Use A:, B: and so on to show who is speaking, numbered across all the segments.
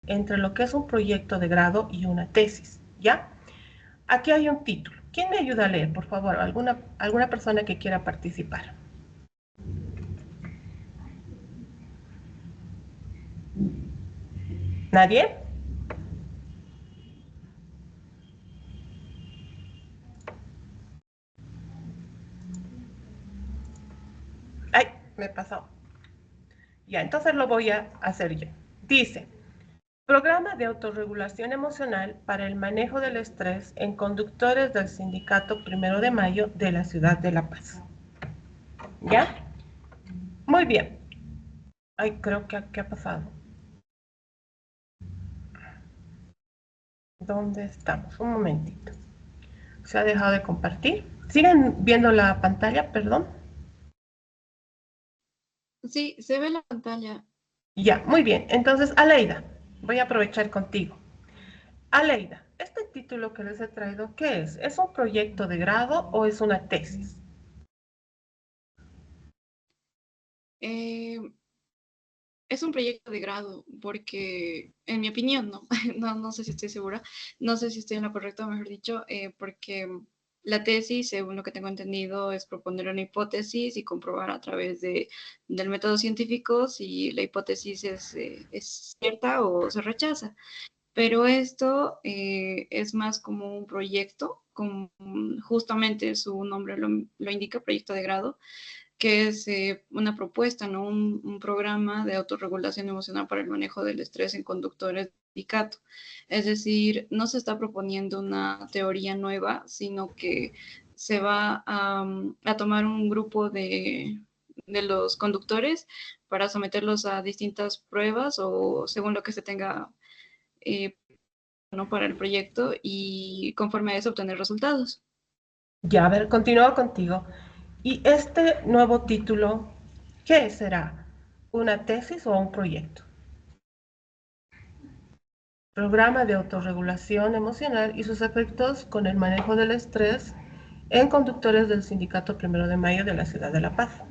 A: entre lo que es un proyecto de grado y una tesis, ¿ya? Aquí hay un título. ¿Quién me ayuda a leer, por favor? ¿Alguna persona que quiera participar? ¿Nadie? ¡Ay! Me he pasado. Ya, entonces lo voy a hacer yo. Dice, programa de autorregulación emocional para el manejo del estrés en conductores del Sindicato 1 de Mayo de la Ciudad de La Paz. ¿Ya? Muy bien. Ay, creo que ¿qué ha pasado? ¿Dónde estamos? Un momentito. Se ha dejado de compartir. ¿Siguen viendo la pantalla? Perdón.
B: Sí, se ve la pantalla.
A: Ya, muy bien. Entonces, Aleida, voy a aprovechar contigo. Aleida, este título que les he traído, ¿qué es? ¿Es un proyecto de grado o es una tesis?
B: Eh, es un proyecto de grado porque, en mi opinión, no, no sé si estoy segura, no sé si estoy en lo correcto, mejor dicho, porque la tesis, según lo que tengo entendido, es proponer una hipótesis y comprobar a través del método científico si la hipótesis es cierta o se rechaza. Pero esto es más como un proyecto, como justamente su nombre lo indica, proyecto de grado, que es una propuesta, ¿no? Un programa de autorregulación emocional para el manejo del estrés en conductores de sindicato. Es decir, no se está proponiendo una teoría nueva, sino que se va a tomar un grupo de los conductores para someterlos a distintas pruebas o según lo que se tenga eh, ¿no? para el proyecto y conforme a eso obtener resultados.
A: Ya, a ver, continúo contigo. ¿Y este nuevo título, qué será? ¿Una tesis o un proyecto? Programa de autorregulación emocional y sus efectos con el manejo del estrés en conductores del Sindicato 1 de Mayo de la Ciudad de La Paz.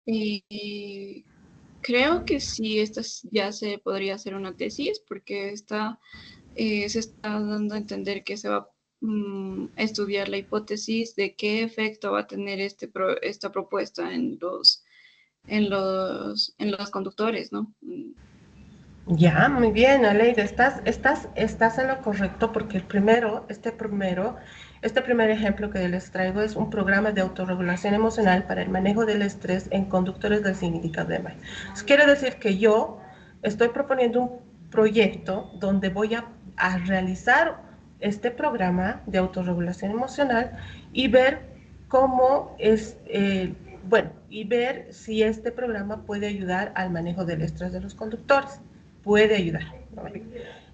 B: Y creo que sí, esta ya se podría hacer una tesis porque se está dando a entender que se va a estudiar la hipótesis de qué efecto va a tener esta propuesta en los conductores, ¿no?
A: Ya, muy bien, Aleida, estás en lo correcto porque este primer ejemplo que les traigo es un programa de autorregulación emocional para el manejo del estrés en conductores del Sindicato de Mayo. Quiere decir que yo estoy proponiendo un proyecto donde voy a realizar este programa de autorregulación emocional y ver cómo es, bueno, y ver si este programa puede ayudar al manejo del estrés de los conductores. Puede ayudar.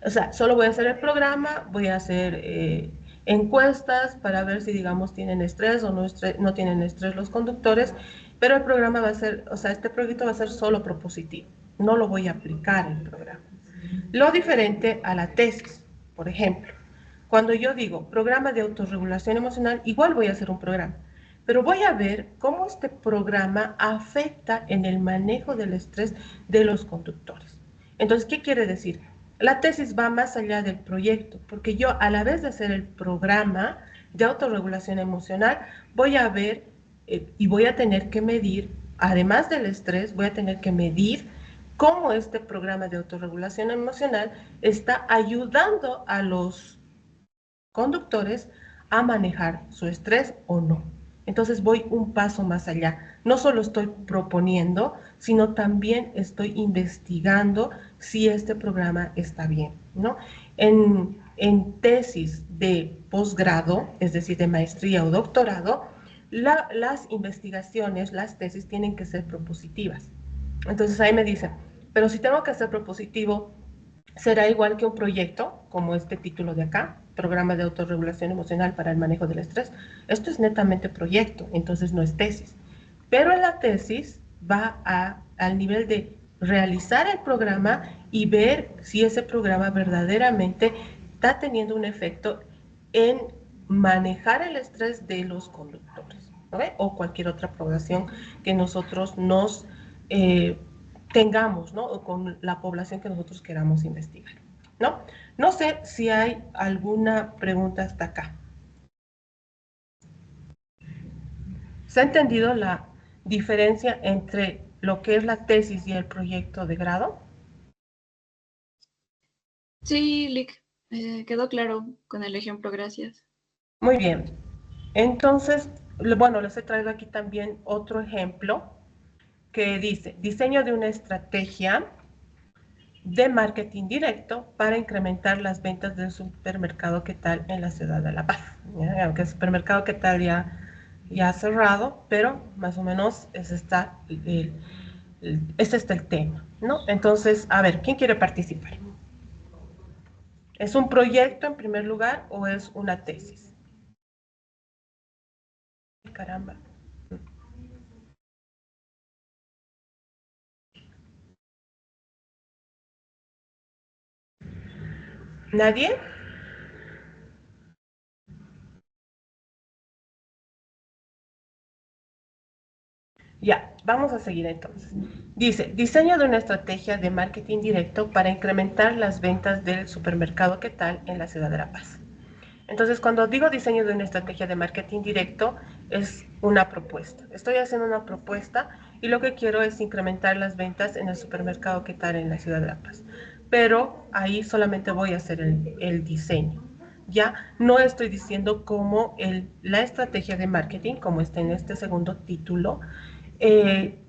A: O sea, solo voy a hacer el programa, voy a hacer encuestas para ver si, digamos, tienen estrés o no tienen estrés los conductores, pero el programa va a ser, o sea, este proyecto va a ser solo propositivo, no lo voy a aplicar en el programa. Lo diferente a la tesis, por ejemplo, cuando yo digo programa de autorregulación emocional, igual voy a hacer un programa, pero voy a ver cómo este programa afecta en el manejo del estrés de los conductores. Entonces, ¿qué quiere decir? La tesis va más allá del proyecto, porque yo a la vez de hacer el programa de autorregulación emocional, voy a ver y voy a tener que medir, además del estrés, voy a tener que medir cómo este programa de autorregulación emocional está ayudando a los conductores a manejar su estrés o no. Entonces voy un paso más allá. No solo estoy proponiendo, sino también estoy investigando si este programa está bien, ¿no? En tesis de posgrado, es decir, de maestría o doctorado, las investigaciones, las tesis tienen que ser propositivas. Entonces ahí me dicen, pero si tengo que ser propositivo, será igual que un proyecto, como este título de acá, Programa de Autorregulación Emocional para el Manejo del Estrés. Esto es netamente proyecto, entonces no es tesis. Pero en la tesis va al nivel de realizar el programa y ver si ese programa verdaderamente está teniendo un efecto en manejar el estrés de los conductores, ¿no? O cualquier otra población que nosotros nos tengamos, ¿no? O con la población que nosotros queramos investigar, ¿no? No sé si hay alguna pregunta hasta acá. ¿Se ha entendido la diferencia entre lo que es la tesis y el proyecto de grado?
B: Sí, Lick, quedó claro con el ejemplo, gracias.
A: Muy bien. Entonces, bueno, les he traído aquí también otro ejemplo que dice, diseño de una estrategia de marketing directo para incrementar las ventas del supermercado ¿Qué tal? En la ciudad de La Paz. ¿Ya? Aunque el supermercado ¿Qué tal? Ya ha cerrado, pero más o menos ese está el tema, ¿no? Entonces, a ver, ¿quién quiere participar? ¿Es un proyecto en primer lugar o es una tesis? Caramba. ¿Nadie? Ya, vamos a seguir entonces. Dice, diseño de una estrategia de marketing directo para incrementar las ventas del supermercado ¿Qué tal? En la ciudad de La Paz. Entonces, cuando digo diseño de una estrategia de marketing directo, es una propuesta. Estoy haciendo una propuesta y lo que quiero es incrementar las ventas en el supermercado ¿Qué tal? En la ciudad de La Paz. Pero ahí solamente voy a hacer el diseño. Ya no estoy diciendo cómo la estrategia de marketing, como está en este segundo título, eh,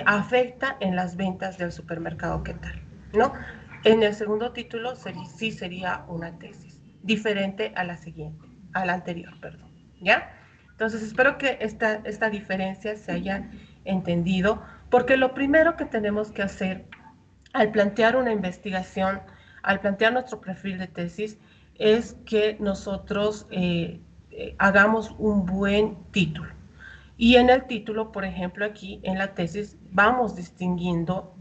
A: afecta en las ventas del supermercado ¿Qué tal? ¿No? En el segundo título sí sería una tesis, diferente a la siguiente, a la anterior, perdón. ¿Ya? Entonces espero que esta diferencia se haya entendido, porque lo primero que tenemos que hacer al plantear una investigación, al plantear nuestro perfil de tesis, es que nosotros hagamos un buen título. Y en el título, por ejemplo, aquí en la tesis, vamos distinguiendo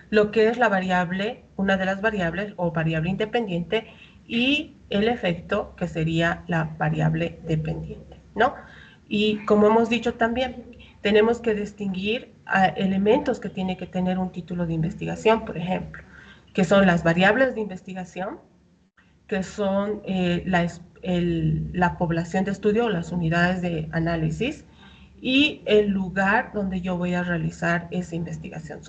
A: lo que es la variable, una de las variables o variable independiente y el efecto que sería la variable dependiente, ¿no? Y como hemos dicho también, tenemos que distinguir elementos que tiene que tener un título de investigación, por ejemplo, que son las variables de investigación, que son la población de estudio o las unidades de análisis y el lugar donde yo voy a realizar esa investigación.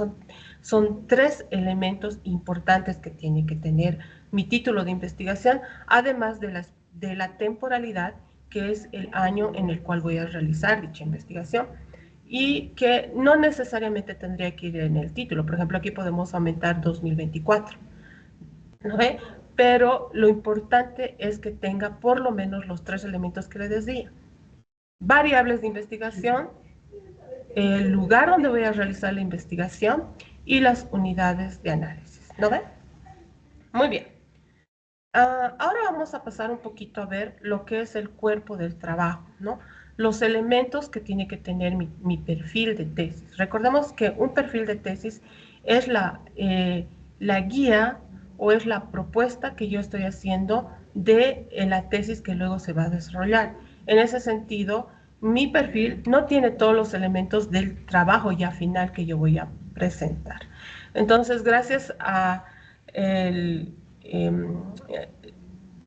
A: Son tres elementos importantes que tiene que tener mi título de investigación, además de la temporalidad, que es el año en el cual voy a realizar dicha investigación y que no necesariamente tendría que ir en el título. Por ejemplo, aquí podemos aumentar 2024. ¿No ve? Pero lo importante es que tenga por lo menos los tres elementos que le decía. Variables de investigación, el lugar donde voy a realizar la investigación y las unidades de análisis. ¿No ve? Muy bien. Ahora vamos a pasar un poquito a ver lo que es el cuerpo del trabajo, ¿no? Los elementos que tiene que tener mi perfil de tesis. Recordemos que un perfil de tesis es la guía o es la propuesta que yo estoy haciendo de la tesis que luego se va a desarrollar. En ese sentido, mi perfil no tiene todos los elementos del trabajo ya final que yo voy a presentar. Entonces, gracias a el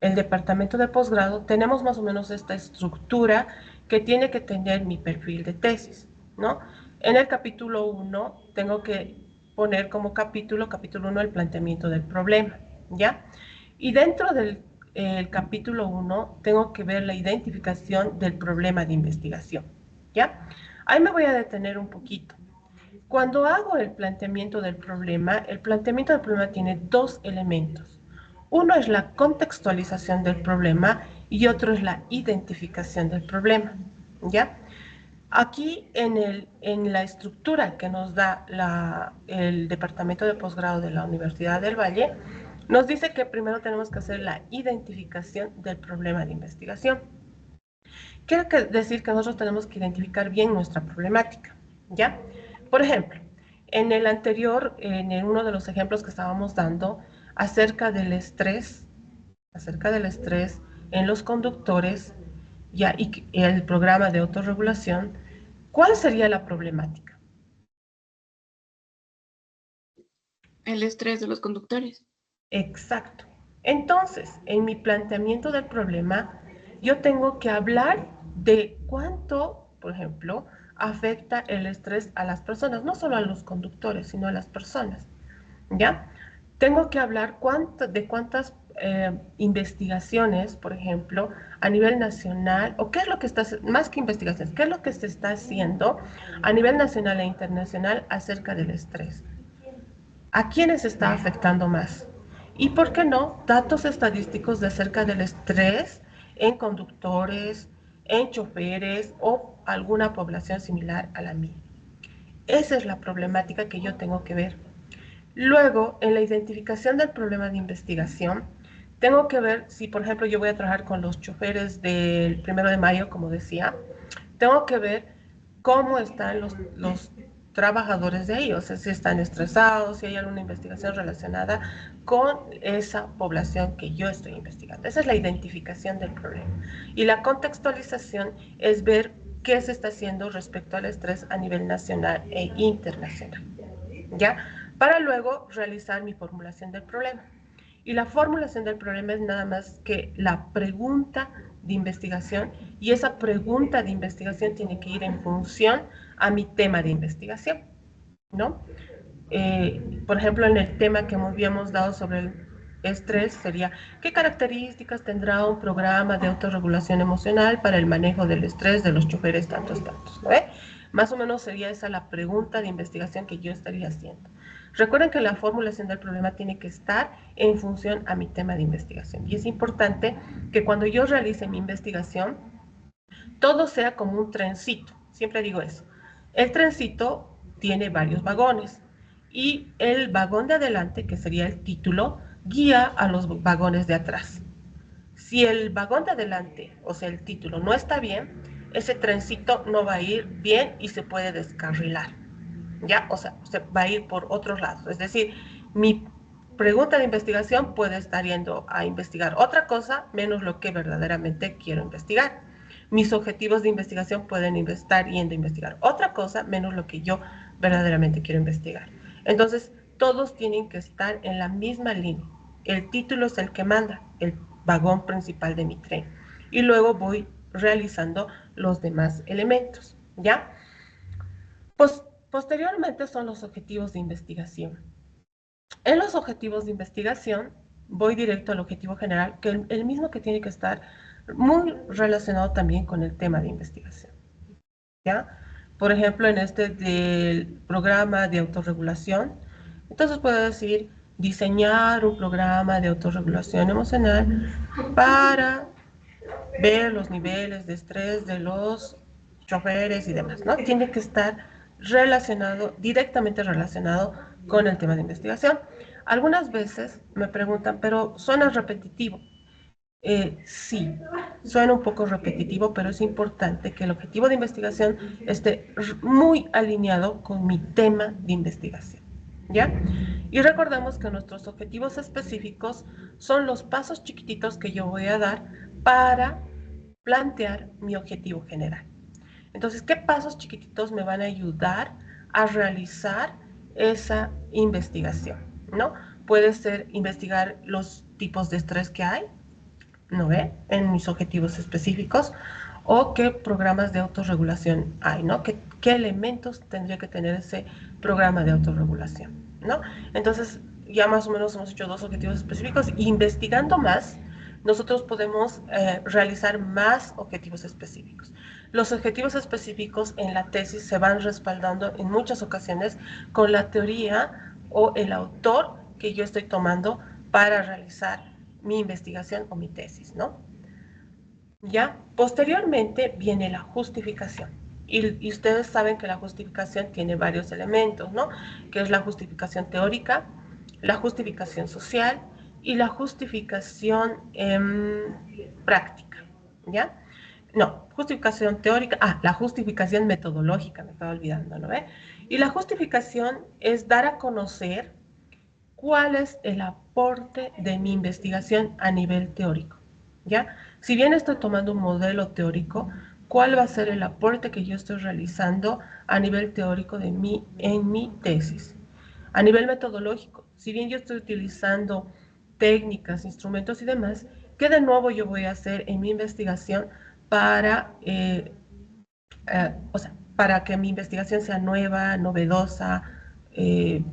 A: departamento de posgrado, tenemos más o menos esta estructura que tiene que tener mi perfil de tesis, ¿no? En el capítulo 1 tengo que poner como capítulo 1, el planteamiento del problema, ¿ya? Y dentro del capítulo 1 tengo que ver la identificación del problema de investigación, ¿ya? Ahí me voy a detener un poquito. Cuando hago el planteamiento del problema tiene dos elementos. Uno es la contextualización del problema y otro es la identificación del problema, ¿ya? Aquí en la estructura que nos da el Departamento de Posgrado de la Universidad del Valle, nos dice que primero tenemos que hacer la identificación del problema de investigación. Quiere decir que nosotros tenemos que identificar bien nuestra problemática, ¿ya? Por ejemplo, en uno de los ejemplos que estábamos dando acerca del estrés en los conductores, ya, y el programa de autorregulación, ¿cuál sería la problemática?
B: el estrés de los conductores.
A: Exacto. Entonces, en mi planteamiento del problema, yo tengo que hablar de cuánto, por ejemplo, afecta el estrés a las personas, no solo a los conductores, sino a las personas. ¿Ya? Tengo que hablar de cuántas investigaciones, por ejemplo, a nivel nacional, o qué es lo que está, más que investigaciones, qué es lo que se está haciendo a nivel nacional e internacional acerca del estrés. ¿A quiénes está afectando más? Y, ¿por qué no? Datos estadísticos de acerca del estrés en conductores, en choferes o alguna población similar a la mía. Esa es la problemática que yo tengo que ver. Luego, en la identificación del problema de investigación, tengo que ver si, por ejemplo, yo voy a trabajar con los choferes del 1 de mayo, como decía, tengo que ver cómo están los trabajadores de ahí, o sea, si están estresados, si hay alguna investigación relacionada con esa población que yo estoy investigando. Esa es la identificación del problema. Y la contextualización es ver qué se está haciendo respecto al estrés a nivel nacional e internacional, ¿ya? Para luego realizar mi formulación del problema. Y la formulación del problema es nada más que la pregunta de investigación, y esa pregunta de investigación tiene que ir en función a mi tema de investigación, ¿no? Por ejemplo, en el tema que habíamos dado sobre el estrés sería, ¿qué características tendrá un programa de autorregulación emocional para el manejo del estrés de los choferes tantos? ¿No? Más o menos sería esa la pregunta de investigación que yo estaría haciendo. Recuerden que la formulación del problema tiene que estar en función a mi tema de investigación. Y es importante que cuando yo realice mi investigación, todo sea como un trencito. Siempre digo eso. El trencito tiene varios vagones y el vagón de adelante, que sería el título, guía a los vagones de atrás. Si el vagón de adelante, o sea, el título, no está bien, ese trencito no va a ir bien y se puede descarrilar. ¿Ya? O sea, se va a ir por otros lados. Es decir, mi pregunta de investigación puede estar yendo a investigar otra cosa menos lo que verdaderamente quiero investigar. Mis objetivos de investigación pueden estar yendo a investigar otra cosa menos lo que yo verdaderamente quiero investigar. Entonces, todos tienen que estar en la misma línea. El título es el que manda, el vagón principal de mi tren. Y luego voy realizando los demás elementos, ¿ya? Pues, posteriormente son los objetivos de investigación. En los objetivos de investigación voy directo al objetivo general, que es el mismo que tiene que estar muy relacionado también con el tema de investigación. ¿Ya? Por ejemplo, en este del programa de autorregulación, entonces puedo decir diseñar un programa de autorregulación emocional para ver los niveles de estrés de los choferes y demás, ¿no? Tiene que estar relacionado, directamente relacionado con el tema de investigación. Algunas veces me preguntan, pero suena repetitivo. Sí, suena un poco repetitivo, pero es importante que el objetivo de investigación esté muy alineado con mi tema de investigación, ¿ya? Y recordemos que nuestros objetivos específicos son los pasos chiquititos que yo voy a dar para plantear mi objetivo general. Entonces, ¿qué pasos chiquititos me van a ayudar a realizar esa investigación? ¿No? Puede ser investigar los tipos de estrés que hay, ¿no ve? En mis objetivos específicos, o qué programas de autorregulación hay, ¿no? ¿Qué elementos tendría que tener ese programa de autorregulación, ¿no? Entonces, ya más o menos hemos hecho 2 objetivos específicos. Investigando más, nosotros podemos realizar más objetivos específicos. Los objetivos específicos en la tesis se van respaldando en muchas ocasiones con la teoría o el autor que yo estoy tomando para realizar mi investigación o mi tesis, ¿no? Ya, posteriormente viene la justificación. Y ustedes saben que la justificación tiene varios elementos, ¿no? Que es la justificación teórica, la justificación social y la justificación práctica, ¿ya? No, justificación teórica, la justificación metodológica, me estaba olvidando, ¿no ve? Y la justificación es dar a conocer cuál es el aporte de mi investigación a nivel teórico, ¿ya? Si bien estoy tomando un modelo teórico, ¿cuál va a ser el aporte que yo estoy realizando a nivel teórico en mi tesis? A nivel metodológico, si bien yo estoy utilizando técnicas, instrumentos y demás, ¿qué de nuevo yo voy a hacer en mi investigación para, o sea, para que mi investigación sea nueva, novedosa,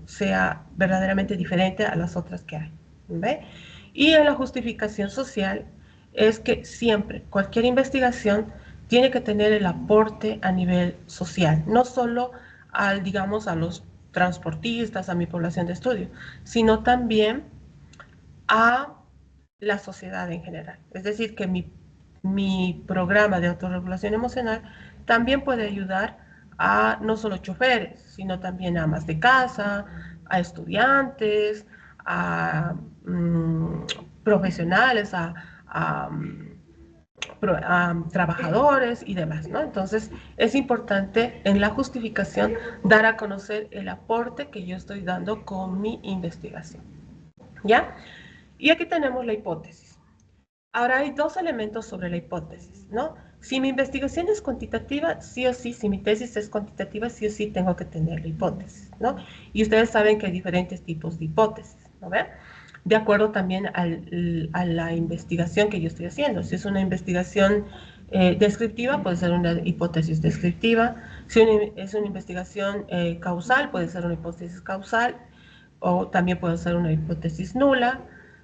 A: sea verdaderamente diferente a las otras que hay? ¿Ve? Y en la justificación social es que siempre, cualquier investigación tiene que tener el aporte a nivel social, no solo al, digamos, a los transportistas, a mi población de estudio, sino también a la sociedad en general. Es decir, que mi programa de autorregulación emocional también puede ayudar a no solo choferes, sino también a amas de casa, a estudiantes, a profesionales, a, a trabajadores y demás, ¿no? Entonces, es importante en la justificación dar a conocer el aporte que yo estoy dando con mi investigación, ¿ya? Y aquí tenemos la hipótesis. Ahora hay dos elementos sobre la hipótesis, ¿no? Si mi investigación es cuantitativa, sí o sí, si mi tesis es cuantitativa, sí o sí tengo que tener la hipótesis, ¿no? Y ustedes saben que hay diferentes tipos de hipótesis, ¿no ven? De acuerdo también a la investigación que yo estoy haciendo. Si es una investigación descriptiva, puede ser una hipótesis descriptiva. Si es una investigación causal, puede ser una hipótesis causal, o también puede ser una hipótesis nula,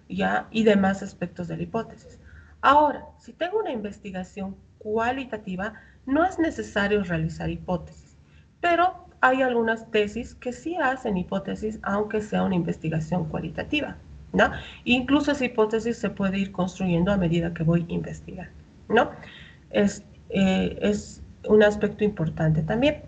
A: ¿ya? Y demás aspectos de la hipótesis. Ahora, si tengo una investigación cualitativa, no es necesario realizar hipótesis, pero hay algunas tesis que sí hacen hipótesis, aunque sea una investigación cualitativa, ¿no? Incluso esa hipótesis se puede ir construyendo a medida que voy investigando, ¿no? Es un aspecto importante también.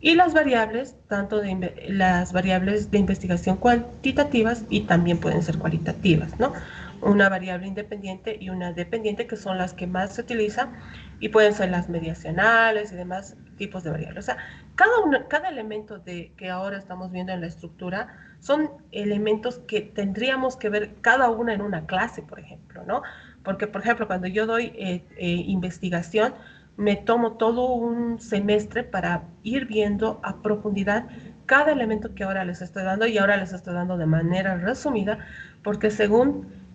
A: Y las variables, tanto las variables de investigación cuantitativas y también pueden ser cualitativas, ¿no? Una variable independiente y una dependiente, que son las que más se utilizan, y pueden ser las mediacionales y demás tipos de variables. O sea, cada elemento que ahora estamos viendo en la estructura son elementos que tendríamos que ver cada una en una clase, por ejemplo, ¿no? Porque, por ejemplo, cuando yo doy investigación, me tomo todo un semestre para ir viendo a profundidad cada elemento que ahora les estoy dando, y ahora les estoy dando de manera resumida, porque según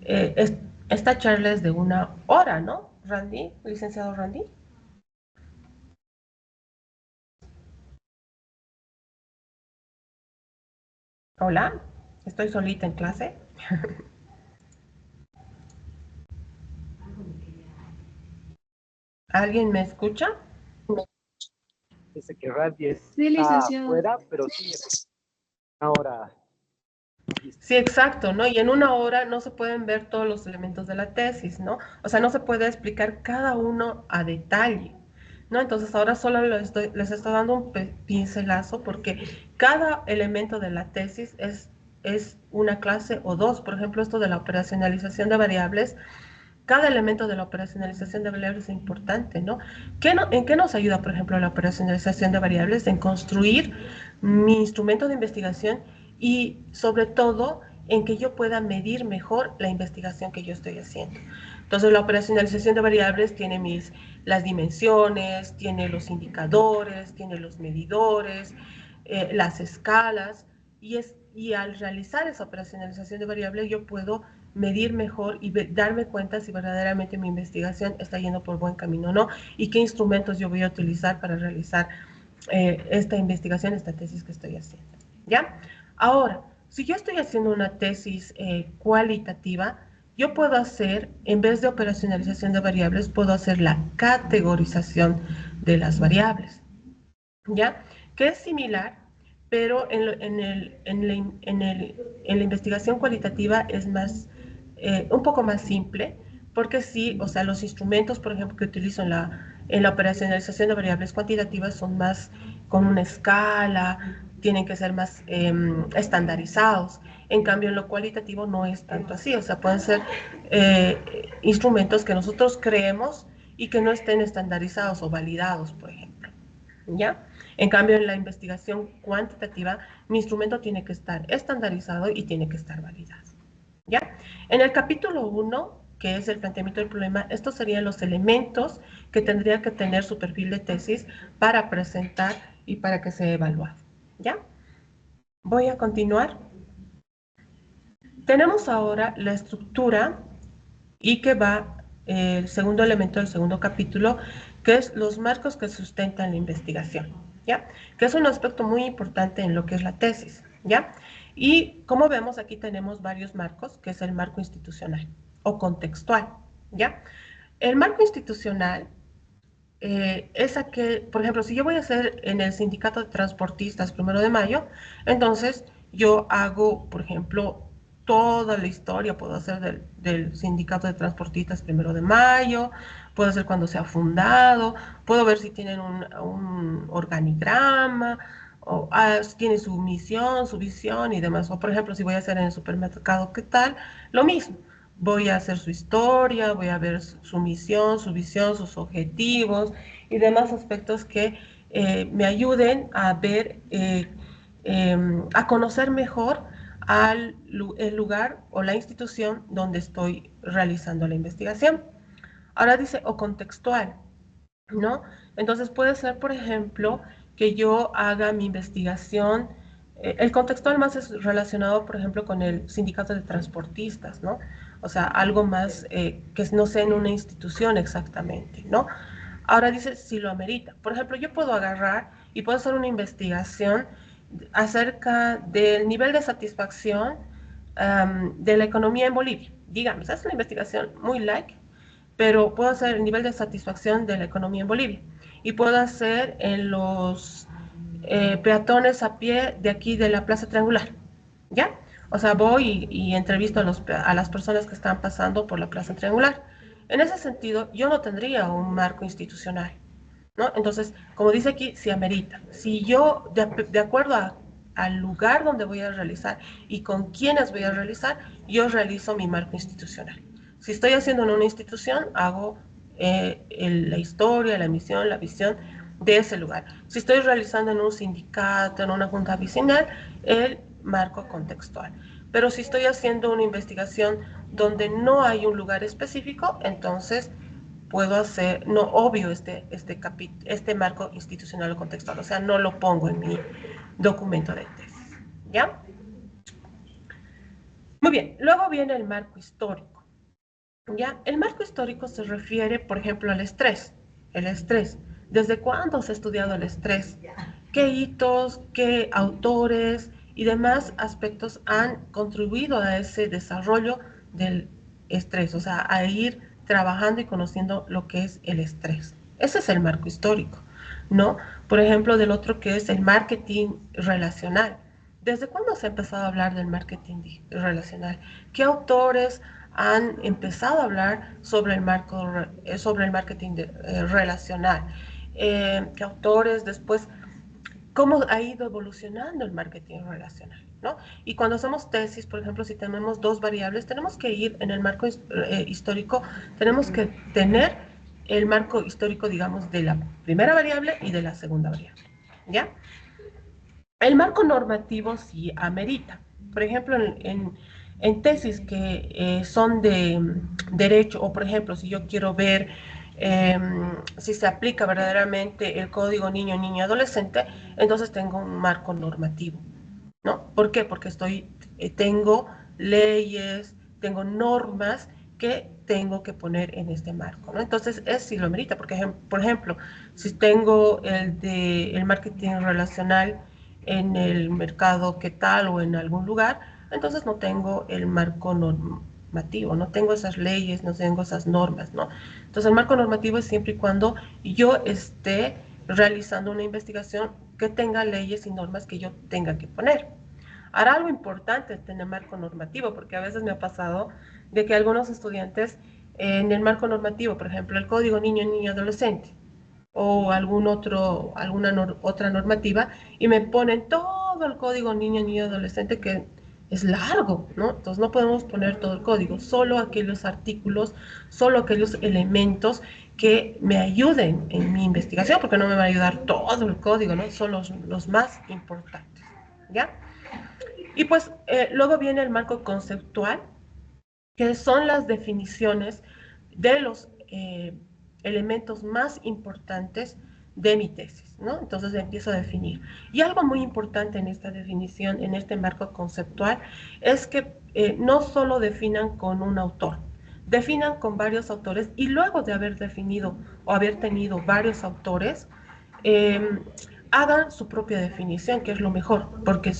A: esta charla es de 1 hora, ¿no? Randy, licenciado Randy. Hola, estoy solita en clase. ¿Alguien me escucha?
C: Dice que Randy
B: Sí,
C: está
B: licenciado.
C: afuera, pero sí, ahora.
A: Sí, exacto, ¿no? Y en 1 hora no se pueden ver todos los elementos de la tesis, ¿no? O sea, no se puede explicar cada uno a detalle, ¿no? Entonces ahora solo les estoy dando un pincelazo, porque cada elemento de la tesis es una clase o dos. Por ejemplo, esto de la operacionalización de variables, cada elemento de la operacionalización de variables es importante, ¿no? ¿En qué nos ayuda, por ejemplo, la operacionalización de variables? En construir mi instrumento de investigación, y sobre todo en que yo pueda medir mejor la investigación que yo estoy haciendo. Entonces, la operacionalización de variables tiene las dimensiones, tiene los indicadores, tiene los medidores, las escalas, y al realizar esa operacionalización de variables yo puedo medir mejor y darme cuenta si verdaderamente mi investigación está yendo por buen camino o no, y qué instrumentos yo voy a utilizar para realizar esta investigación, esta tesis que estoy haciendo, ¿ya? Ahora, si yo estoy haciendo una tesis cualitativa, yo puedo hacer, en vez de operacionalización de variables, puedo hacer la categorización de las variables, ¿ya? Que es similar, pero en la investigación cualitativa es un poco más simple, porque sí, o sea, los instrumentos, por ejemplo, que utilizo en la operacionalización de variables cuantitativas son más con una escala, tienen que ser más estandarizados. En cambio, en lo cualitativo no es tanto así, o sea, pueden ser instrumentos que nosotros creemos y que no estén estandarizados o validados, por ejemplo, ¿ya? En cambio, en la investigación cuantitativa, mi instrumento tiene que estar estandarizado y tiene que estar validado, ¿ya? En el capítulo 1, que es el planteamiento del problema, estos serían los elementos que tendría que tener su perfil de tesis para presentar y para que sea evaluado, ¿ya? Voy a continuar. Tenemos ahora la estructura y que va el segundo elemento del segundo capítulo, que es los marcos que sustentan la investigación, ¿ya? Que es un aspecto muy importante en lo que es la tesis, ¿ya? Y como vemos, aquí tenemos varios marcos, que es el marco institucional o contextual, ¿ya? El marco institucional es aquel, por ejemplo, si yo voy a hacer en el sindicato de transportistas 1 de Mayo, entonces yo hago, por ejemplo, toda la historia, puedo hacer del sindicato de transportistas 1 de Mayo, puedo hacer cuando se ha fundado, puedo ver si tienen un organigrama, o si tiene su misión, su visión y demás. O por ejemplo, si voy a hacer en el supermercado, ¿qué tal? Lo mismo. Voy a hacer su historia, voy a ver su misión, su visión, sus objetivos y demás aspectos que me ayuden a ver, a conocer mejor el lugar o la institución donde estoy realizando la investigación. Ahora dice, o contextual, ¿no? Entonces puede ser, por ejemplo, que yo haga mi investigación, el contextual más es relacionado, por ejemplo, con el sindicato de transportistas, ¿no? O sea, algo más que no sea en una institución exactamente, ¿no? Ahora dice si lo amerita. Por ejemplo, yo puedo agarrar y puedo hacer una investigación acerca del nivel de satisfacción de la economía en Bolivia. Digamos, es una investigación muy light, pero puedo hacer el nivel de satisfacción de la economía en Bolivia y puedo hacer en los peatones a pie de aquí de la Plaza Triangular, ¿ya? O sea, voy y entrevisto a las personas que están pasando por la Plaza Triangular. En ese sentido, yo no tendría un marco institucional, ¿no? Entonces, como dice aquí, si amerita. Si yo, de acuerdo al lugar donde voy a realizar y con quiénes voy a realizar, yo realizo mi marco institucional. Si estoy haciendo en una institución, hago la historia, la misión, la visión de ese lugar. Si estoy realizando en un sindicato, en una junta vecinal, el marco contextual. Pero si estoy haciendo una investigación donde no hay un lugar específico, entonces puedo hacer, no obvio este marco institucional o contextual, o sea, no lo pongo en mi documento de tesis, ¿ya? Muy bien, luego viene el marco histórico, ¿ya? El marco histórico se refiere, por ejemplo, al estrés, el estrés. ¿Desde cuándo se ha estudiado el estrés? ¿Qué hitos, qué autores y demás aspectos han contribuido a ese desarrollo del estrés? O sea, a ir trabajando y conociendo lo que es el estrés. Ese es el marco histórico, ¿no? Por ejemplo, del otro que es el marketing relacional. ¿Desde cuándo se ha empezado a hablar del marketing relacional? ¿Qué autores han empezado a hablar sobre sobre el marketing relacional? ¿Qué autores después? ¿Cómo ha ido evolucionando el marketing relacional? ¿No? Y cuando hacemos tesis, por ejemplo, si tenemos dos variables, tenemos que ir en el marco histórico, tenemos que tener el marco histórico, digamos, de la primera variable y de la segunda variable, ¿ya? El marco normativo sí amerita. Por ejemplo, en tesis que son de derecho, o por ejemplo, si yo quiero ver si se aplica verdaderamente el código niño, niña, adolescente, entonces tengo un marco normativo, ¿no? ¿Por qué? Porque tengo leyes, tengo normas que tengo que poner en este marco, ¿no? Entonces, es si lo amerita, porque, por ejemplo, si tengo el marketing relacional en el mercado qué tal o en algún lugar, entonces no tengo el marco normativo, no tengo esas leyes, no tengo esas normas, ¿no? Entonces, el marco normativo es siempre y cuando yo esté realizando una investigación que tenga leyes y normas que yo tenga que poner. Ahora, algo importante es tener marco normativo, porque a veces me ha pasado de que algunos estudiantes en el marco normativo, por ejemplo, el código niño, niña, adolescente, o alguna otra normativa, y me ponen todo el código niño, niña, adolescente, que es largo, ¿no? Entonces no podemos poner todo el código, solo aquellos artículos, solo aquellos elementos que me ayuden en mi investigación, porque no me va a ayudar todo el código, ¿no? Son los más importantes, ¿ya? Y pues luego viene el marco conceptual, que son las definiciones de los elementos más importantes de mi tesis, ¿no? Entonces empiezo a definir. Y algo muy importante en esta definición, en este marco conceptual, es que no solo definan con un autor, definan con varios autores y luego de haber definido o haber tenido varios autores, hagan su propia definición, que es lo mejor, porque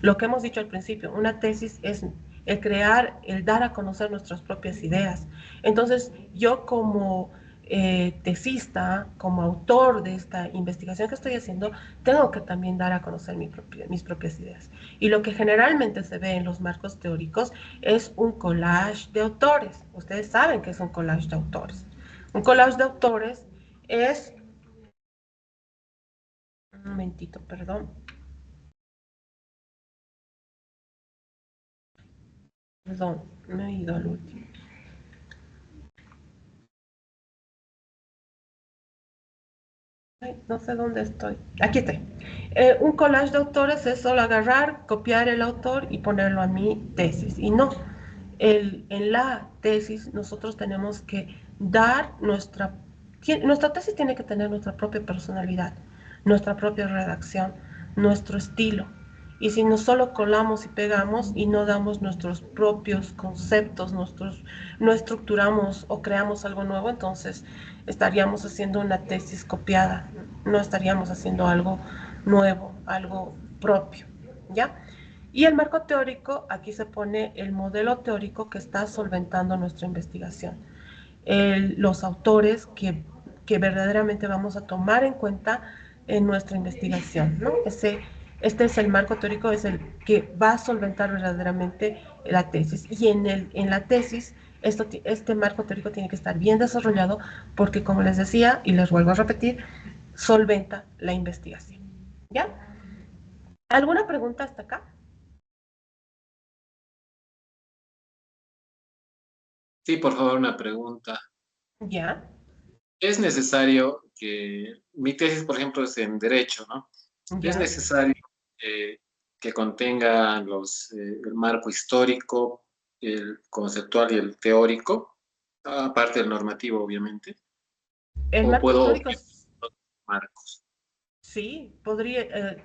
A: lo que hemos dicho al principio, una tesis es el crear, el dar a conocer nuestras propias ideas. Entonces, yo como tesista, como autor de esta investigación que estoy haciendo, tengo que también dar a conocer mis propias ideas. Y lo que generalmente se ve en los marcos teóricos es un collage de autores. Ustedes saben que es un collage de autores. Un collage de autores es... Un momentito, perdón. Perdón, me he ido al último. Ay, no sé dónde estoy. Aquí estoy. Un collage de autores es solo agarrar, copiar el autor y ponerlo a mi tesis. Y no, en la tesis nosotros tenemos que dar nuestra tesis tiene que tener nuestra propia personalidad, nuestra propia redacción, nuestro estilo. Y si no solo colamos y pegamos y no damos nuestros propios conceptos, no estructuramos o creamos algo nuevo, entonces estaríamos haciendo una tesis copiada, no estaríamos haciendo algo nuevo, algo propio, ¿ya? Y el marco teórico, aquí se pone el modelo teórico que está solventando nuestra investigación. Los autores que verdaderamente vamos a tomar en cuenta en nuestra investigación, ¿no? Este es el marco teórico, es el que va a solventar verdaderamente la tesis. Y en la tesis, este marco teórico tiene que estar bien desarrollado porque, como les decía, y les vuelvo a repetir, solventa la investigación. ¿Ya? ¿Alguna pregunta hasta acá?
D: Sí, por favor, una pregunta.
A: ¿Ya?
D: ¿Es necesario que mi tesis, por ejemplo, es en Derecho, ¿no? ¿Es
A: ¿Ya?
D: necesario que contenga el marco histórico, el conceptual y el teórico, aparte del normativo, obviamente?
A: El
D: ¿O
A: marco
D: puedo
A: histórico,
D: obviar los marcos?
A: sí, podría,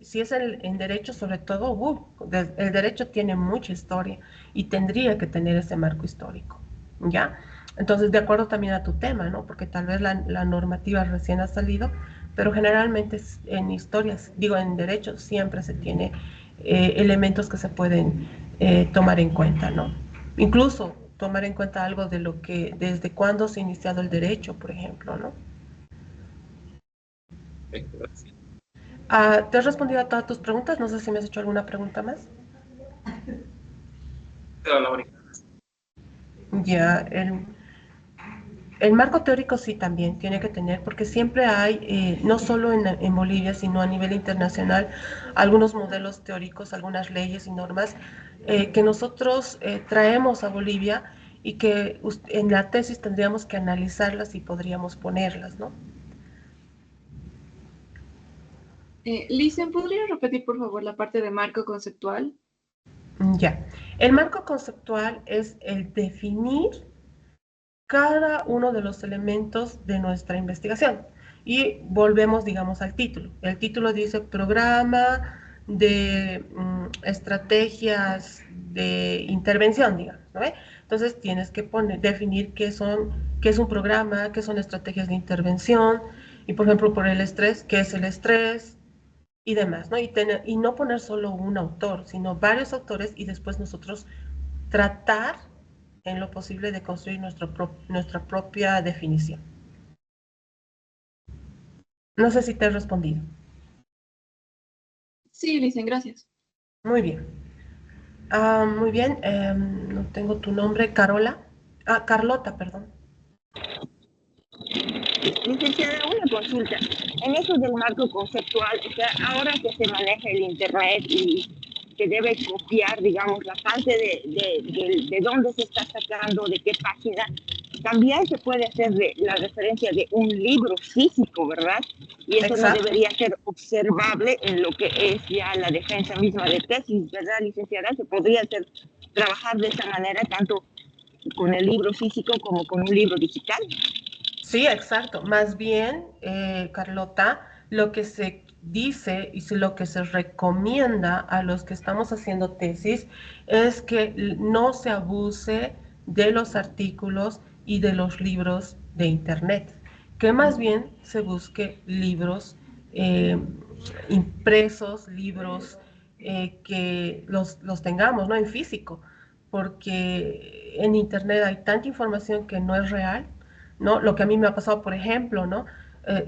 A: si es en derecho sobre todo, el derecho tiene mucha historia y tendría que tener ese marco histórico, ¿ya? Entonces, de acuerdo también a tu tema, ¿no? Porque tal vez la normativa recién ha salido, pero generalmente en historias, digo, en derecho siempre se tiene elementos que se pueden tomar en cuenta, ¿no? Incluso tomar en cuenta algo de desde cuándo se ha iniciado el derecho, por ejemplo, ¿no?
D: Perfecto, gracias.
A: ¿Te has respondido a todas tus preguntas? No sé si me has hecho alguna pregunta más.
D: Pero la única.
A: Ya, el marco teórico sí también tiene que tener, porque siempre hay, no solo en Bolivia, sino a nivel internacional, algunos modelos teóricos, algunas leyes y normas que nosotros traemos a Bolivia y que en la tesis tendríamos que analizarlas y podríamos ponerlas, ¿no?
B: Lisen, ¿podría repetir por favor la parte de marco conceptual?
A: Ya, el marco conceptual es el definir cada uno de los elementos de nuestra investigación. Y volvemos, digamos, al título. El título dice programa de estrategias de intervención, digamos, ¿no? Entonces tienes que definir qué es un programa, qué son estrategias de intervención, y por ejemplo, por el estrés, qué es el estrés y demás, ¿no? Y no poner solo un autor, sino varios autores y después nosotros tratar en lo posible de construir nuestra propia definición. No sé si te he respondido.
B: Sí, Lisen, gracias.
A: Muy bien. Muy bien, no tengo tu nombre, Carola. Carlota, perdón.
E: Licenciada, una consulta. En eso del marco conceptual, o sea, ahora que se maneja el Internet y se debe copiar, digamos, la parte de dónde se está sacando, de qué página, también se puede hacer la referencia de un libro físico, ¿verdad? Y eso
A: Exacto.
E: no debería ser observable en lo que es ya la defensa misma de tesis, ¿verdad, licenciada? Se podría trabajar de esa manera, tanto con el libro físico como con un libro digital.
A: Sí, exacto. Más bien, Carlota, lo que se dice y lo que se recomienda a los que estamos haciendo tesis es que no se abuse de los artículos y de los libros de Internet, que más bien se busque libros eh, impresos, libros que los tengamos, ¿no? En físico, porque en Internet hay tanta información que no es real, ¿no? Lo que a mí me ha pasado, por ejemplo, ¿no?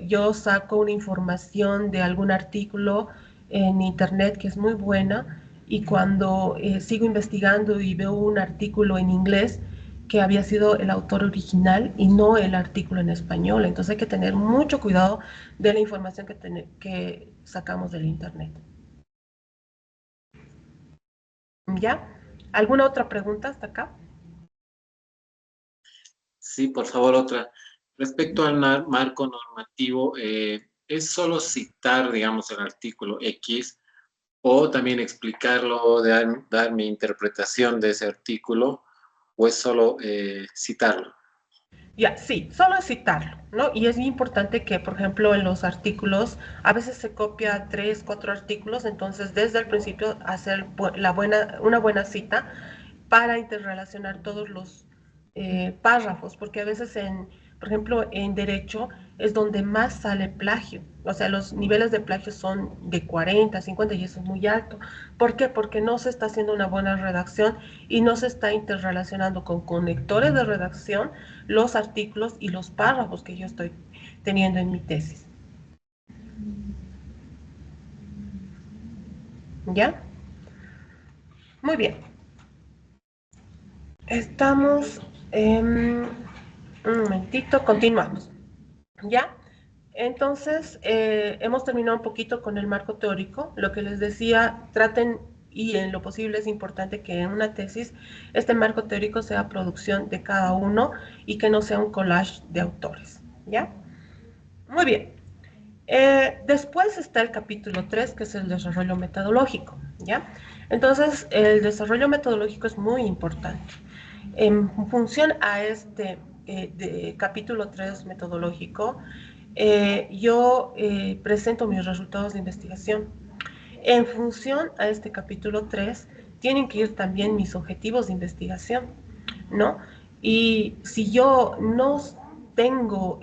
A: Yo saco una información de algún artículo en Internet que es muy buena y cuando sigo investigando y veo un artículo en inglés que había sido el autor original y no el artículo en español. Entonces hay que tener mucho cuidado de la información que sacamos del Internet. ¿Ya? ¿Alguna otra pregunta hasta acá?
D: Sí, por favor, otra. Respecto al marco normativo, ¿es solo citar, digamos, el artículo X o también explicarlo, dar mi interpretación de ese artículo o es solo citarlo?
A: Ya, sí, solo es citarlo, ¿no? Y es importante que, por ejemplo, en los artículos, a veces se copia 3, 4 artículos, entonces desde el principio hacer una buena cita para interrelacionar todos los párrafos, porque a veces por ejemplo, en derecho es donde más sale plagio, o sea, los niveles de plagio son de 40, 50 y eso es muy alto. ¿Por qué? Porque no se está haciendo una buena redacción y no se está interrelacionando con conectores de redacción los artículos y los párrafos que yo estoy teniendo en mi tesis. ¿Ya? Muy bien. Estamos... un momentito, continuamos. ¿Ya? Entonces, hemos terminado un poquito con el marco teórico. Lo que les decía, traten, y en lo posible es importante que en una tesis este marco teórico sea producción de cada uno y que no sea un collage de autores. ¿Ya? Muy bien. Después está el capítulo 3, que es el desarrollo metodológico. ¿Ya? Entonces, el desarrollo metodológico es muy importante. En función a este capítulo 3 metodológico, yo presento mis resultados de investigación. En función a este capítulo 3, tienen que ir también mis objetivos de investigación, ¿no? Y si yo no tengo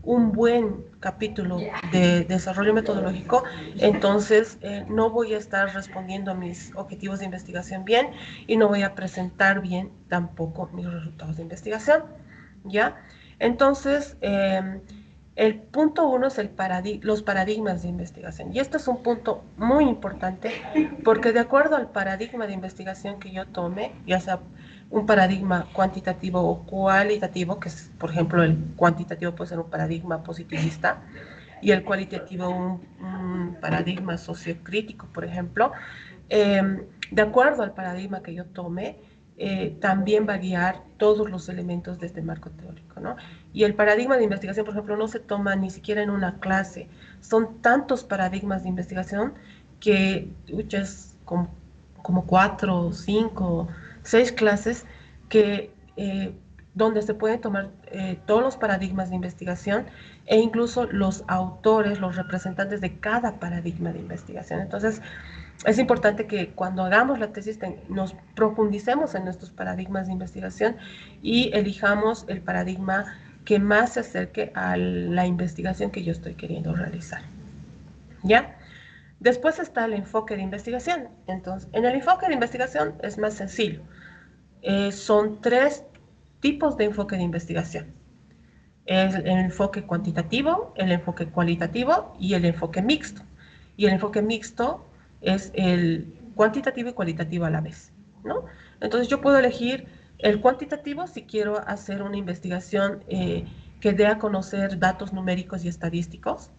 A: un buen capítulo de desarrollo metodológico, entonces no voy a estar respondiendo a mis objetivos de investigación bien y no voy a presentar bien tampoco mis resultados de investigación, ¿ya? Entonces, el punto 1 es los paradigmas de investigación. Y este es un punto muy importante porque de acuerdo al paradigma de investigación que yo tome, ya sea un paradigma cuantitativo o cualitativo, que es, por ejemplo, el cuantitativo puede ser un paradigma positivista y el cualitativo un paradigma sociocrítico, por ejemplo, de acuerdo al paradigma que yo tome, también va a guiar todos los elementos de este marco teórico, ¿no? Y el paradigma de investigación, por ejemplo, no se toma ni siquiera en una clase. Son tantos paradigmas de investigación que es como 4, 5, 6 clases que, donde se pueden tomar todos los paradigmas de investigación e incluso los autores, los representantes de cada paradigma de investigación. Entonces, es importante que cuando hagamos la tesis nos profundicemos en nuestros paradigmas de investigación y elijamos el paradigma que más se acerque a la investigación que yo estoy queriendo realizar. ¿Ya? Después está el enfoque de investigación. Entonces, en el enfoque de investigación es más sencillo. Son 3 tipos de enfoque de investigación. El enfoque cuantitativo, el enfoque cualitativo y el enfoque mixto. Y el enfoque mixto es el cuantitativo y cualitativo a la vez, ¿no? Entonces yo puedo elegir el cuantitativo si quiero hacer una investigación que dé a conocer datos numéricos y estadísticos.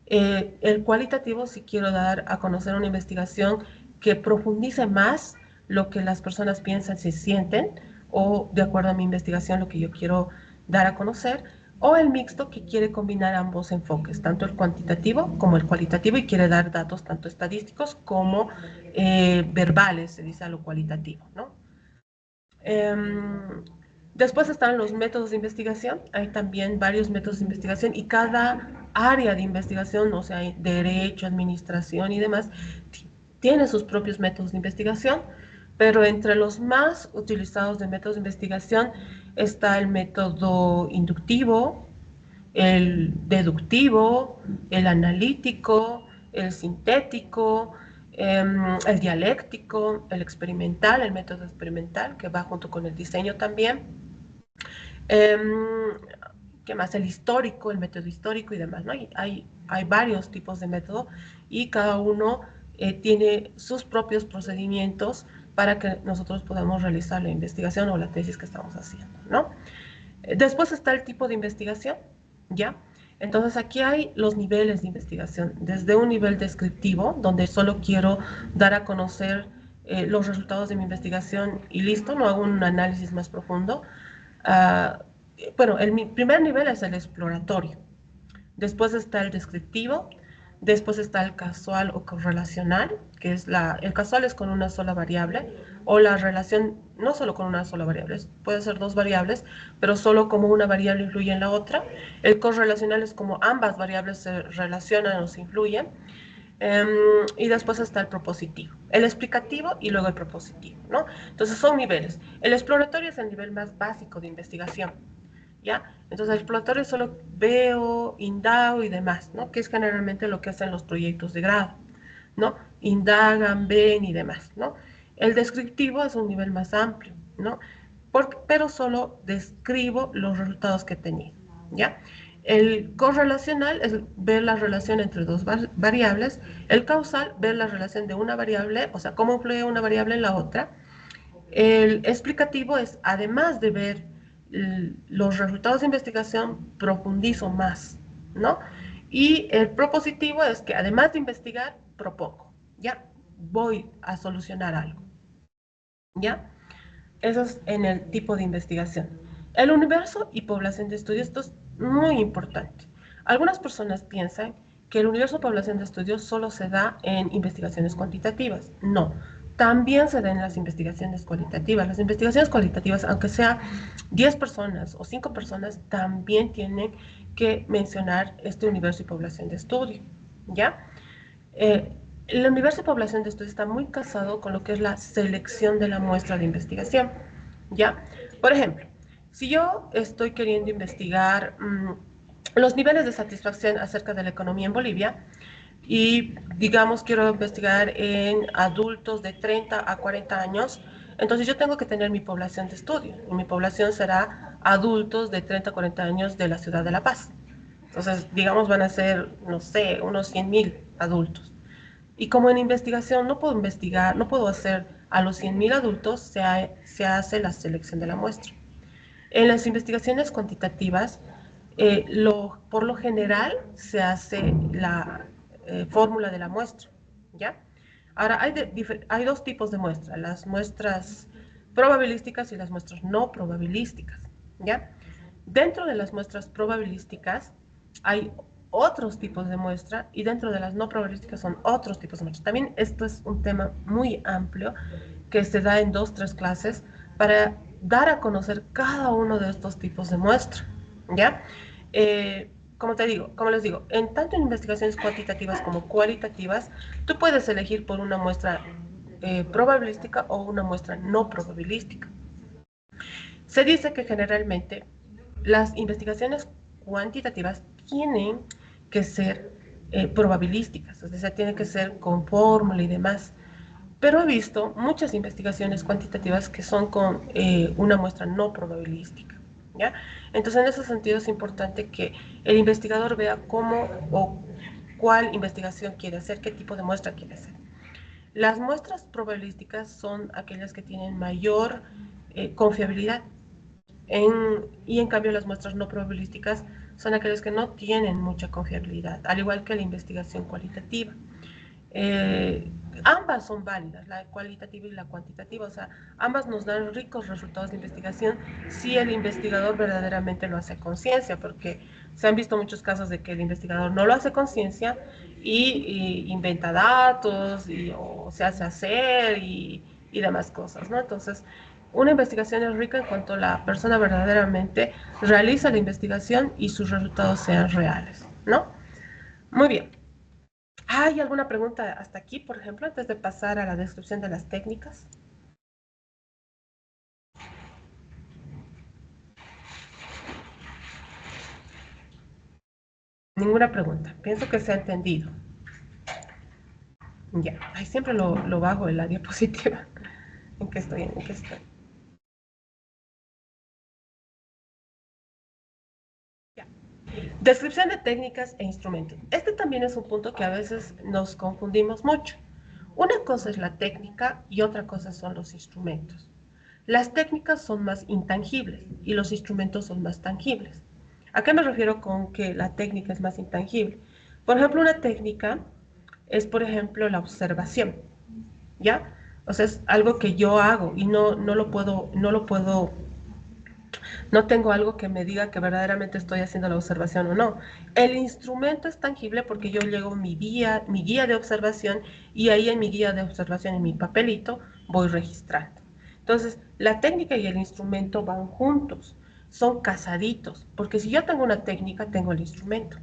A: El cualitativo si quiero dar a conocer una investigación que profundice más lo que las personas piensan, se sienten, o de acuerdo a mi investigación lo que yo quiero dar a conocer, o el mixto que quiere combinar ambos enfoques, tanto el cuantitativo como el cualitativo, y quiere dar datos tanto estadísticos como verbales, se dice a lo cualitativo, ¿no? Después están los métodos de investigación. Hay también varios métodos de investigación y cada área de investigación, o sea, derecho, administración y demás, tiene sus propios métodos de investigación, pero entre los más utilizados de métodos de investigación está el método inductivo, el deductivo, el analítico, el sintético, el dialéctico, el experimental, el método experimental, que va junto con el diseño también. ¿Qué más? El histórico, el método histórico y demás, ¿no? Hay varios tipos de método y cada uno tiene sus propios procedimientos para que nosotros podamos realizar la investigación o la tesis que estamos haciendo, ¿no? Después está el tipo de investigación, ¿ya? Entonces aquí hay los niveles de investigación, desde un nivel descriptivo, donde solo quiero dar a conocer los resultados de mi investigación y listo, no hago un análisis más profundo. Bueno, el primer nivel es el exploratorio, después está el descriptivo, después está el casual o correlacional, que es el casual es con una sola variable, o la relación no solo con una sola variable, puede ser dos variables, pero solo como una variable influye en la otra. El correlacional es como ambas variables se relacionan o se influyen. Y después está el propositivo, el explicativo y luego el propositivo, ¿no? Entonces son niveles. El exploratorio es el nivel más básico de investigación, ¿ya? Entonces el exploratorio solo veo, indago y demás, ¿no? Que es generalmente lo que hacen los proyectos de grado, ¿no? Indagan, ven y demás, ¿no? El descriptivo es un nivel más amplio, ¿no? Pero solo describo los resultados que he tenido, ¿ya? El correlacional es ver la relación entre dos variables. El causal, ver la relación de una variable, o sea, cómo influye una variable en la otra. El explicativo es, además de ver los resultados de investigación, profundizo más, ¿no? Y el propositivo es que además de investigar, propongo, ¿ya? Voy a solucionar algo, ¿ya? Eso es en el tipo de investigación. El universo y población de estudios, esto es muy importante. Algunas personas piensan que el universo y población de estudios solo se da en investigaciones cuantitativas. No, también se da en las investigaciones cualitativas. Las investigaciones cualitativas, aunque sea 10 personas o 5 personas, también tienen que mencionar este universo y población de estudio, ¿ya? El universo de población de estudio está muy casado con lo que es la selección de la muestra de investigación, ¿ya? Por ejemplo, si yo estoy queriendo investigar los niveles de satisfacción acerca de la economía en Bolivia y, digamos, quiero investigar en adultos de 30 a 40 años, entonces yo tengo que tener mi población de estudio y mi población será adultos de 30 a 40 años de la ciudad de La Paz. Entonces, digamos, van a ser, no sé, unos 100.000 adultos. Y como en investigación no puedo investigar, no puedo hacer a los 100.000 adultos, se hace la selección de la muestra. En las investigaciones cuantitativas, por lo general se hace la fórmula de la muestra, ¿ya? Ahora, hay dos tipos de muestras, las muestras probabilísticas y las muestras no probabilísticas, ¿ya? Dentro de las muestras probabilísticas hay otros tipos de muestra y dentro de las no probabilísticas son otros tipos de muestra. También esto es un tema muy amplio que se da en 2, 3 clases para dar a conocer cada uno de estos tipos de muestra, ¿ya? Como les digo, tanto en investigaciones cuantitativas como cualitativas, tú puedes elegir por una muestra probabilística o una muestra no probabilística. Se dice que generalmente las investigaciones cuantitativas tienen que ser probabilísticas, es decir, tienen que ser con fórmula y demás. Pero he visto muchas investigaciones cuantitativas que son con una muestra no probabilística, ¿ya? Entonces, en ese sentido es importante que el investigador vea cómo o cuál investigación quiere hacer, qué tipo de muestra quiere hacer. Las muestras probabilísticas son aquellas que tienen mayor confiabilidad y en cambio las muestras no probabilísticas son aquellas que no tienen mucha confiabilidad, al igual que la investigación cualitativa. Ambas son válidas, la cualitativa y la cuantitativa, o sea, ambas nos dan ricos resultados de investigación si el investigador verdaderamente lo hace con ciencia, porque se han visto muchos casos de que el investigador no lo hace con ciencia y inventa datos o se hace hacer y demás cosas, ¿no? Entonces, Una investigación es rica en cuanto la persona verdaderamente realiza la investigación y sus resultados sean reales, ¿no? Muy bien. ¿Hay alguna pregunta hasta aquí, por ejemplo, antes de pasar a la descripción de las técnicas? Ninguna pregunta. Pienso que se ha entendido. Ya. Ay, siempre lo bajo en la diapositiva. ¿En qué estoy? ¿En qué estoy? Ya. Descripción de técnicas e instrumentos. Este también es un punto que a veces nos confundimos mucho. Una cosa es la técnica y otra cosa son los instrumentos. Las técnicas son más intangibles y los instrumentos son más tangibles. ¿A qué me refiero con que la técnica es más intangible? Por ejemplo, una técnica es, por ejemplo, la observación, ¿ya? O sea, es algo que yo hago y no tengo algo que me diga que verdaderamente estoy haciendo la observación o no. El instrumento es tangible porque yo llevo mi guía de observación y ahí en mi guía de observación, en mi papelito, voy registrando. Entonces, la técnica y el instrumento van juntos, son casaditos, porque si yo tengo una técnica, tengo el instrumento,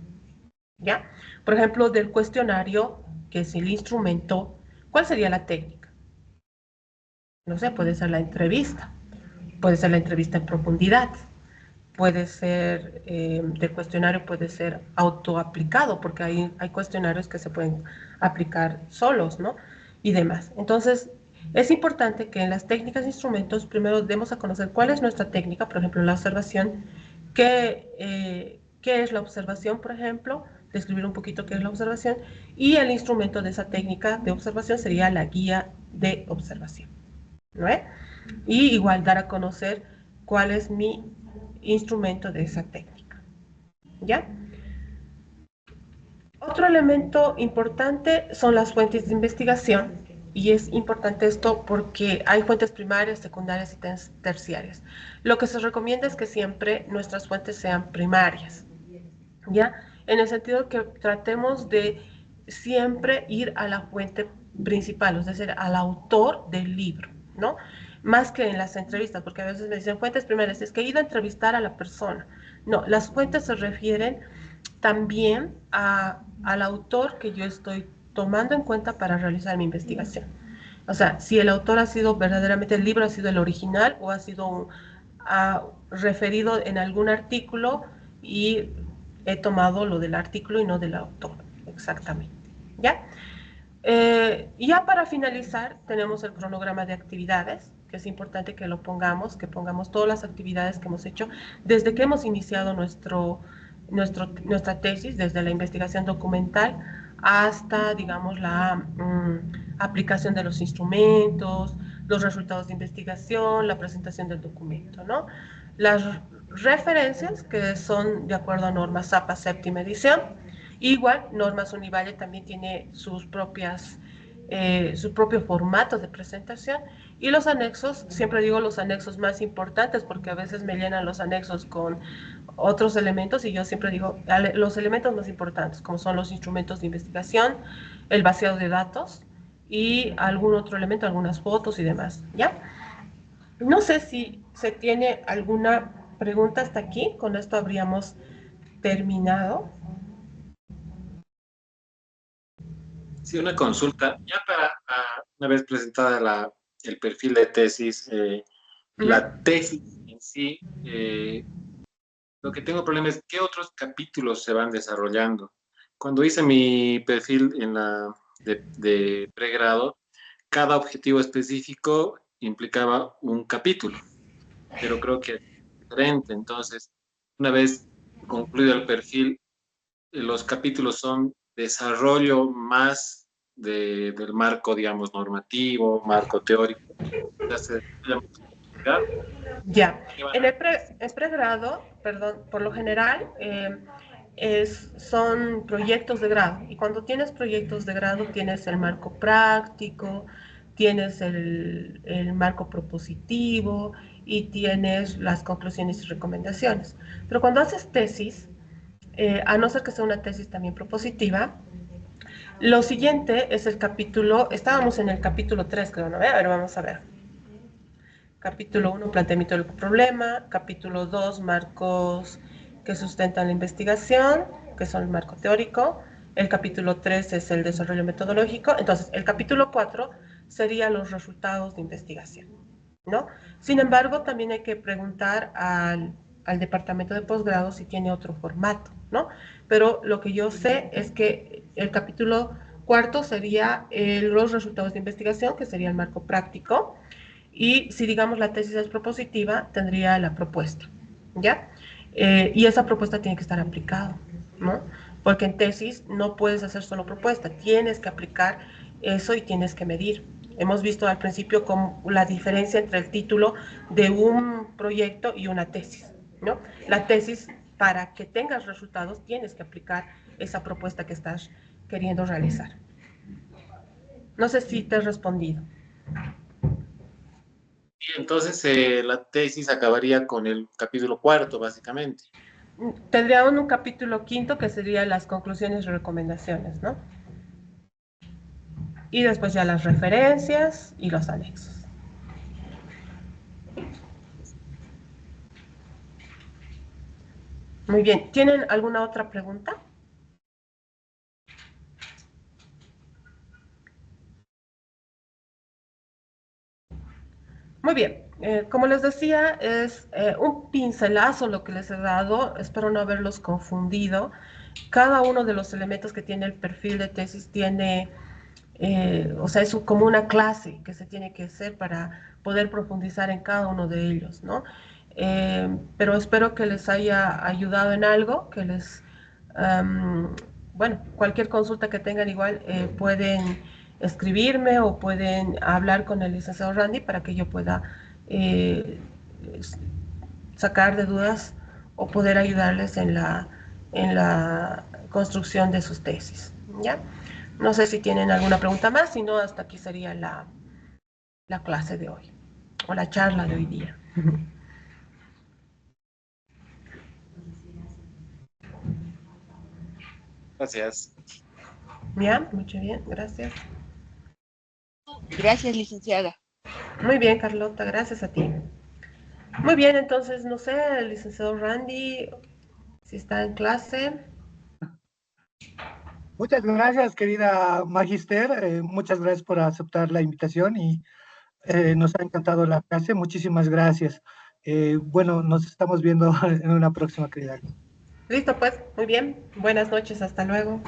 A: ¿ya? Por ejemplo, del cuestionario, que es el instrumento, ¿cuál sería la técnica? No sé, puede ser la entrevista en profundidad, puede ser, del cuestionario puede ser autoaplicado, porque hay cuestionarios que se pueden aplicar solos, ¿no? Y demás. Entonces, es importante que en las técnicas de instrumentos primero demos a conocer cuál es nuestra técnica, por ejemplo, la observación, qué es la observación, por ejemplo, describir un poquito qué es la observación, y el instrumento de esa técnica de observación sería la guía de observación, ¿no es? Y igual dar a conocer cuál es mi instrumento de esa técnica, ¿ya? Otro elemento importante son las fuentes de investigación, y es importante esto porque hay fuentes primarias, secundarias y terciarias. Lo que se recomienda es que siempre nuestras fuentes sean primarias, ¿ya? En el sentido que tratemos de siempre ir a la fuente principal, es decir, al autor del libro, ¿no? Más que en las entrevistas, porque a veces me dicen fuentes primarias, es que he ido a entrevistar a la persona. No, las fuentes se refieren también al autor que yo estoy tomando en cuenta para realizar mi investigación. O sea, si el autor ha sido verdaderamente, el libro ha sido el original o ha sido referido en algún artículo y he tomado lo del artículo y no del autor, exactamente, ¿ya? Ya para finalizar, tenemos el cronograma de actividades, que es importante que lo pongamos, que pongamos todas las actividades que hemos hecho desde que hemos iniciado nuestra tesis, desde la investigación documental hasta, digamos, la aplicación de los instrumentos, los resultados de investigación, la presentación del documento, ¿no? Las referencias, que son de acuerdo a normas APA séptima edición. Igual, Normas Univalle también tiene sus propios formatos de presentación, y los anexos, siempre digo los anexos más importantes porque a veces me llenan los anexos con otros elementos y yo siempre digo los elementos más importantes, como son los instrumentos de investigación, el vaciado de datos y algún otro elemento, algunas fotos y demás, ¿ya? No sé si se tiene alguna pregunta hasta aquí, con esto habríamos terminado.
D: Sí, una consulta. Ya para una vez presentada el perfil de tesis, la tesis en sí, lo que tengo problema es qué otros capítulos se van desarrollando. Cuando hice mi perfil de pregrado, cada objetivo específico implicaba un capítulo, pero creo que es diferente. Entonces, una vez concluido el perfil, los capítulos son desarrollo más del marco, digamos, normativo, marco teórico.
A: Ya, en el pregrado, perdón, por lo general son proyectos de grado, y cuando tienes proyectos de grado tienes el marco práctico, tienes el marco propositivo y tienes las conclusiones y recomendaciones. Pero cuando haces tesis, a no ser que sea una tesis también propositiva, lo siguiente es el capítulo, estábamos en el capítulo 3, creo, ¿no? A ver, vamos a ver. Capítulo 1, planteamiento del problema. Capítulo 2, marcos que sustentan la investigación, que son el marco teórico. El capítulo 3 es el desarrollo metodológico. Entonces, el capítulo 4 sería los resultados de investigación, ¿no? Sin embargo, también hay que preguntar al departamento de posgrado si tiene otro formato, ¿no? Pero lo que yo sé es que el capítulo 4 sería los resultados de investigación, que sería el marco práctico, y si digamos la tesis es propositiva, tendría la propuesta, ¿ya? Y esa propuesta tiene que estar aplicada, ¿no? Porque en tesis no puedes hacer solo propuesta, tienes que aplicar eso y tienes que medir. Hemos visto al principio como la diferencia entre el título de un proyecto y una tesis, ¿no? La tesis, para que tengas resultados, tienes que aplicar esa propuesta que estás queriendo realizar. No sé si te he respondido.
D: Y entonces la tesis acabaría con el capítulo 4, básicamente.
A: Tendríamos un capítulo 5 que sería las conclusiones y recomendaciones, ¿no? Y después ya las referencias y los anexos. Muy bien, ¿tienen alguna otra pregunta? Muy bien, como les decía, es un pincelazo lo que les he dado, espero no haberlos confundido. Cada uno de los elementos que tiene el perfil de tesis tiene, o sea, es como una clase que se tiene que hacer para poder profundizar en cada uno de ellos, ¿no? Pero espero que les haya ayudado en algo, que les, bueno, cualquier consulta que tengan igual pueden escribirme o pueden hablar con el licenciado Randy para que yo pueda eh, sacar de dudas o poder ayudarles en la construcción de sus tesis, ¿ya? No sé si tienen alguna pregunta más, si no, hasta aquí sería la clase de hoy, o la charla de hoy día.
D: Gracias.
A: ¿Ya? Mucho bien, gracias.
E: Gracias, licenciada.
A: Muy bien, Carlota, gracias a ti. Muy bien, entonces, no sé, el licenciado Randy, si está en clase.
F: Muchas gracias, querida Magister. Muchas gracias por aceptar la invitación y nos ha encantado la clase. Muchísimas gracias. Bueno, nos estamos viendo en una próxima, querida.
A: Listo, pues, muy bien. Buenas noches, hasta luego.